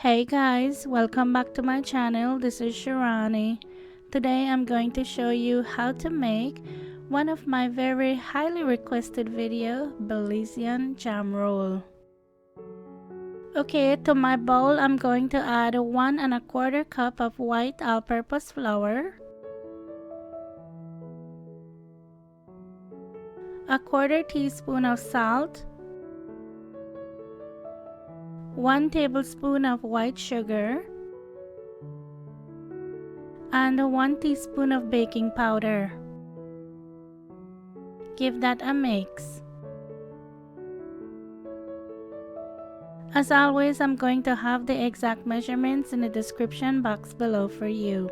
Hey guys, welcome back to my channel. This is Shirani. Today I'm going to show you how to make one of my very highly requested video, Belizean Jam Roll. Okay, to my bowl I'm going to add 1 1/4 cup of white all-purpose flour, 1/4 teaspoon of salt, 1 tablespoon of white sugar, and 1 teaspoon of baking powder. Give that a mix. As always, I'm going to have the exact measurements in the description box below for you.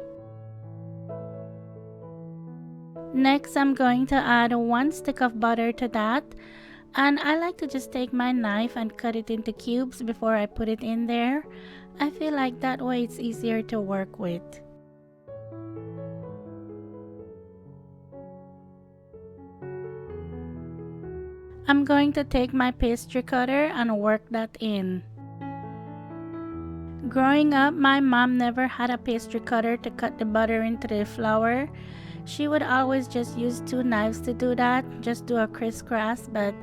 Next, I'm going to add 1 stick of butter to that, and I like to just take my knife and cut it into cubes before I put it in there. I feel like that way it's easier to work with. I'm going to take my pastry cutter and work that in. Growing up, my mom never had a pastry cutter to cut the butter into the flour. She would always just use 2 knives to do that, just do a crisscross, but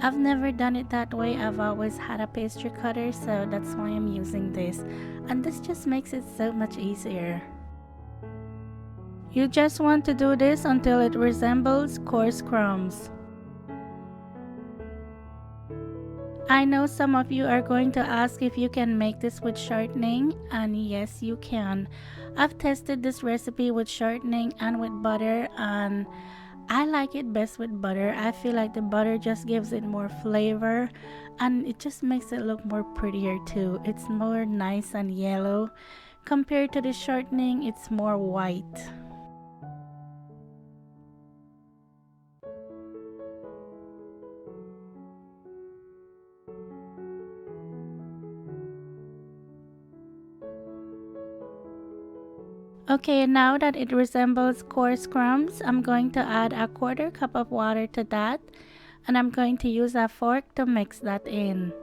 I've never done it that way. I've always had a pastry cutter, so that's why I'm using this. And this just makes it so much easier. You just want to do this until it resembles coarse crumbs. I know some of you are going to ask if you can make this with shortening, and yes you can. I've tested this recipe with shortening and with butter, and I like it best with butter. I feel like the butter just gives it more flavor and it just makes it look more prettier too. It's more nice and yellow. Compared to the shortening, it's more white. Okay, now that it resembles coarse crumbs, I'm going to add 1/4 cup of water to that, and I'm going to use a fork to mix that in.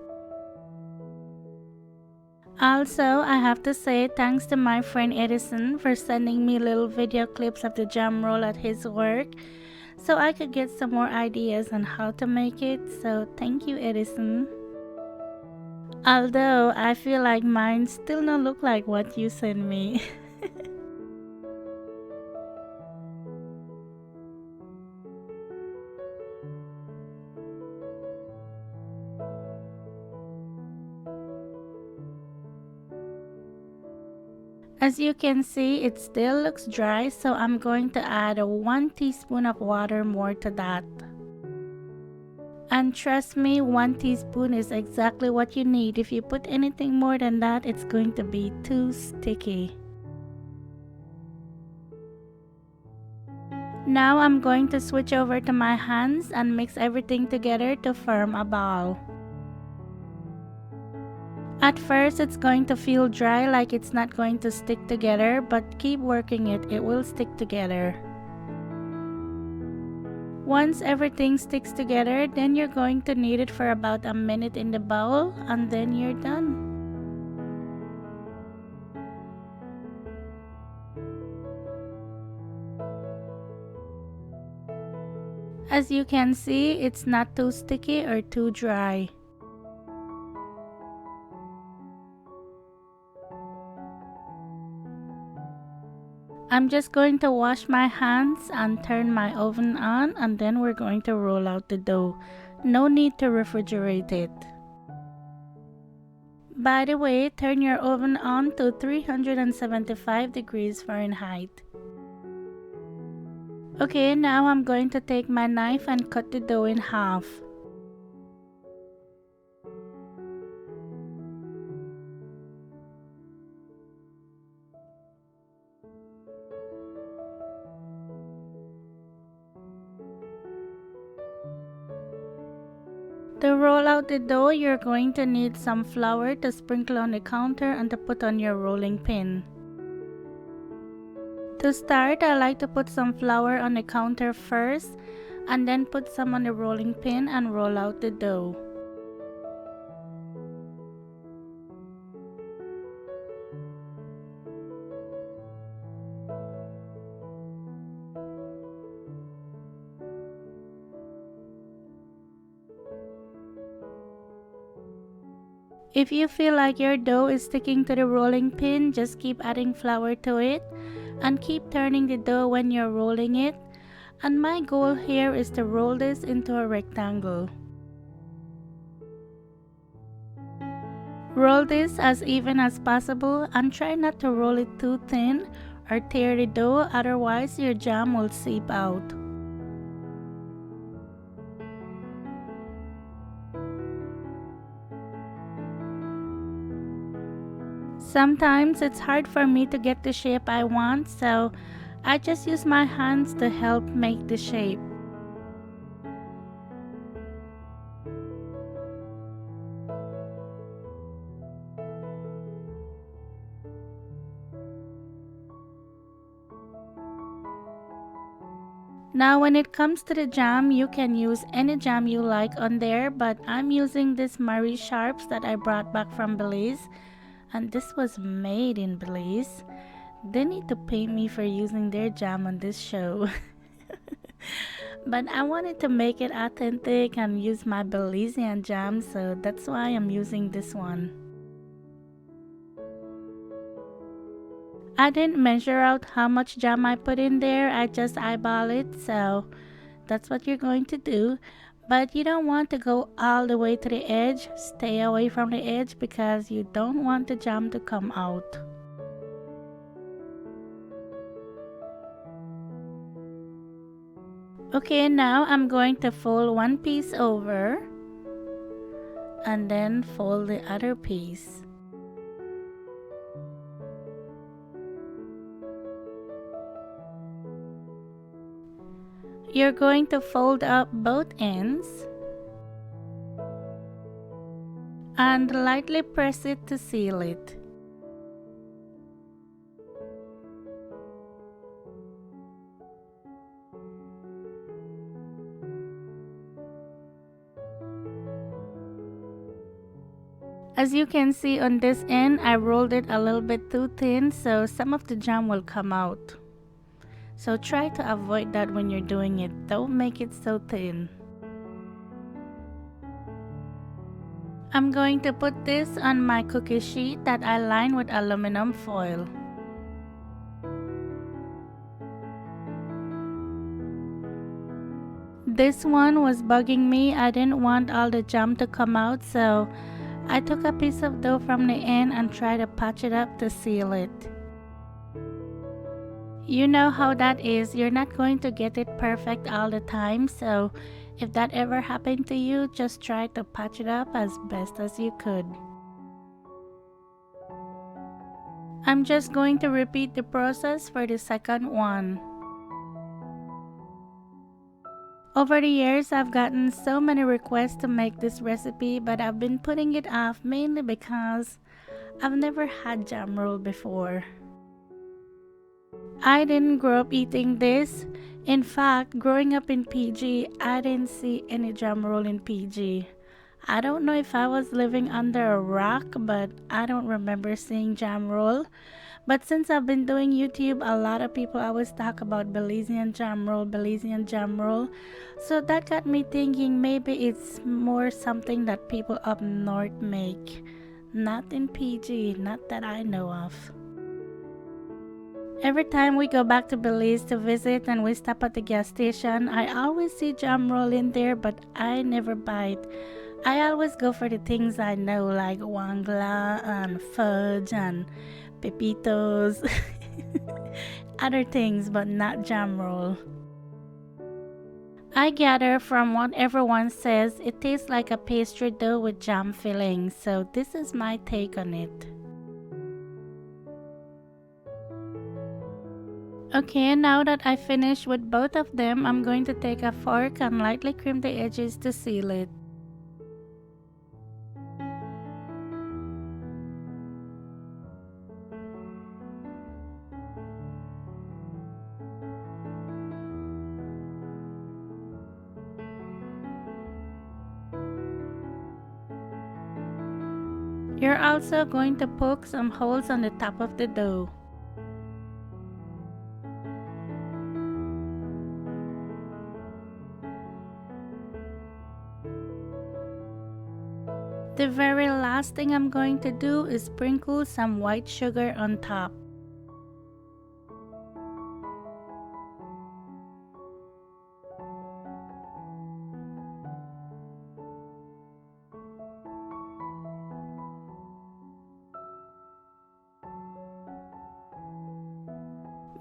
Also, I have to say thanks to my friend Edison for sending me little video clips of the jam roll at his work, so I could get some more ideas on how to make it, so thank you Edison. Although I feel like mine still don't look like what you sent me. As you can see, it still looks dry, so I'm going to add 1 teaspoon of water more to that. And trust me, 1 teaspoon is exactly what you need. If you put anything more than that, it's going to be too sticky. Now I'm going to switch over to my hands and mix everything together to form a ball. At first, it's going to feel dry, like it's not going to stick together, but keep working it, it will stick together. Once everything sticks together, then you're going to knead it for about a minute in the bowl, and then you're done. As you can see, it's not too sticky or too dry. I'm just going to wash my hands and turn my oven on, and then we're going to roll out the dough. No need to refrigerate it. By the way, turn your oven on to 375 degrees Fahrenheit. Okay, now I'm going to take my knife and cut the dough in half. To roll out the dough, you're going to need some flour to sprinkle on the counter and to put on your rolling pin. To start, I like to put some flour on the counter first, and then put some on the rolling pin and roll out the dough. If you feel like your dough is sticking to the rolling pin, just keep adding flour to it and keep turning the dough when you're rolling it. And my goal here is to roll this into a rectangle. Roll this as even as possible and try not to roll it too thin or tear the dough, otherwise your jam will seep out. Sometimes it's hard for me to get the shape I want, so I just use my hands to help make the shape. Now when it comes to the jam, you can use any jam you like on there, but I'm using this Marie Sharps that I brought back from Belize, and this was made in Belize. They need to pay me for using their jam on this show. But I wanted to make it authentic and use my Belizean jam, so that's why I'm using this one. I didn't measure out how much jam I put in there, I just eyeball it, so that's what you're going to do. But you don't want to go all the way to the edge. Stay away from the edge because you don't want the jam to come out. Okay, now I'm going to fold one piece over and then fold the other piece. You're going to fold up both ends and lightly press it to seal it. As you can see on this end, I rolled it a little bit too thin, so some of the jam will come out. So try to avoid that when you're doing it. Don't make it so thin. I'm going to put this on my cookie sheet that I lined with aluminum foil. This one was bugging me. I didn't want all the jam to come out, so I took a piece of dough from the end and tried to patch it up to seal it. You know how that is. You're not going to get it perfect all the time, so if that ever happened to you, just try to patch it up as best as you could. I'm just going to repeat the process for the second one. Over the years, I've gotten so many requests to make this recipe, but I've been putting it off mainly because I've never had jam roll before. I didn't grow up eating this. In fact, growing up in PG, I didn't see any jam roll in PG. I don't know if I was living under a rock, but I don't remember seeing jam roll. But since I've been doing YouTube, a lot of people always talk about Belizean Jam Roll, Belizean Jam Roll. So that got me thinking maybe it's more something that people up north make. Not in PG, not that I know of. Every time we go back to Belize to visit and we stop at the gas station, I always see jam roll in there, but I never buy it. I always go for the things I know, like wangla and fudge and pepitos, other things, but not jam roll. I gather from what everyone says, it tastes like a pastry dough with jam filling, so this is my take on it. Okay, now that I finished with both of them, I'm going to take a fork and lightly cream the edges to seal it. You're also going to poke some holes on the top of the dough. The very last thing I'm going to do is sprinkle some white sugar on top.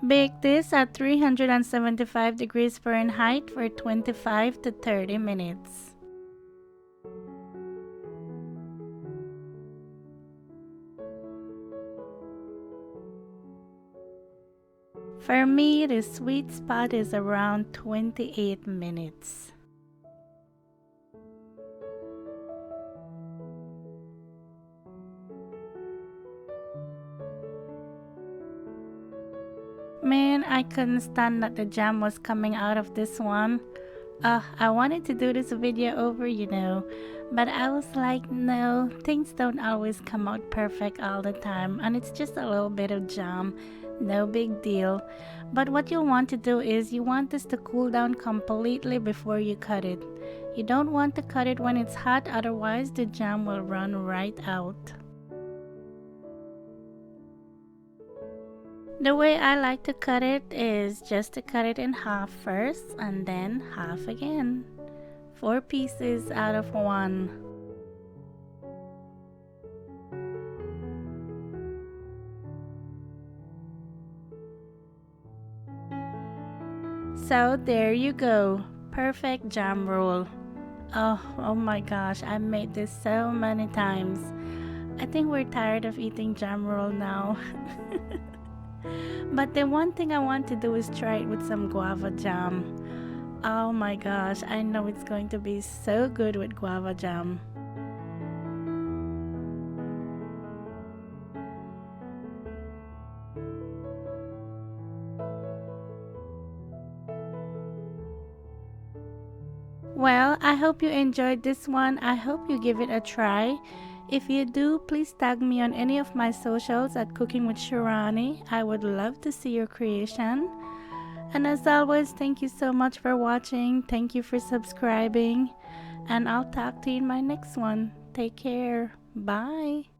Bake this at 375 degrees Fahrenheit for 25 to 30 minutes. For me, the sweet spot is around 28 minutes. Man, I couldn't stand that the jam was coming out of this one. I wanted to do this video over, but I was like, no, things don't always come out perfect all the time, and it's just a little bit of jam, no big deal. But what you'll want to do is you want this to cool down completely before you cut it. You don't want to cut it when it's hot, otherwise the jam will run right out. The way I like to cut it is just to cut it in half first and then half again. 4 pieces out of 1. So there you go. Perfect jam roll. Oh my gosh, I made this so many times. I think we're tired of eating jam roll now. But the one thing I want to do is try it with some guava jam. Oh my gosh, I know it's going to be so good with guava jam. Well, I hope you enjoyed this one. I hope you give it a try. If you do, please tag me on any of my socials at Cooking with Shirani. I would love to see your creation. And as always, thank you so much for watching. Thank you for subscribing. And I'll talk to you in my next one. Take care. Bye.